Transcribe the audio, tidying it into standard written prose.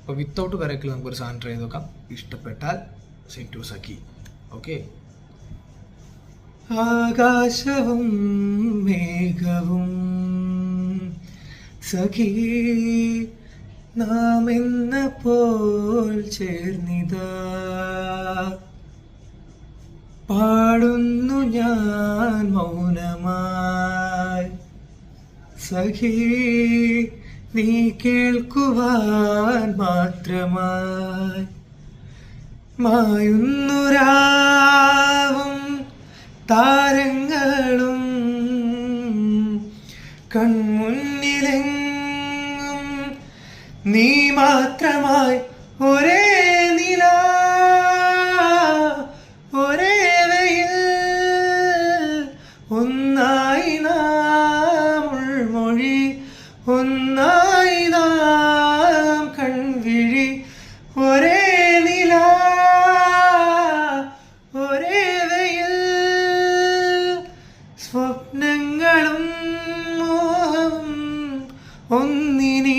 അപ്പോൾ വിത്തൗട്ട് കരക്കിൽ നമുക്കൊരു സാധനം ട്രൈ ചെയ്ത് നോക്കാം. ഇഷ്ടപ്പെട്ടാൽ സെൻഡ് ടു സഖി. ഓക്കെ. ആകാശവും മേഘവും സഖി നാം എന്ന പോൽ ചേർന്നിതാ, പാടുന്നു ഞാൻ മൗനമായി സഖി നീ കേൾക്കുവാൻ മാത്രമായി. മായുന്നു രാവും താരങ്ങളും കൺമുന്നിലെങ്ങും നീ മാത്രമായി. ഒരേ നില ഒരേ വെയിൽ ഒന്നായി നാം ഉൾമൊഴി ഒന്നായി നാം കൺവിഴി. ഒരേ നില ഒരേ വെയിൽ സ്വപ്നങ്ങളും മോഹവും ഒന്നിനി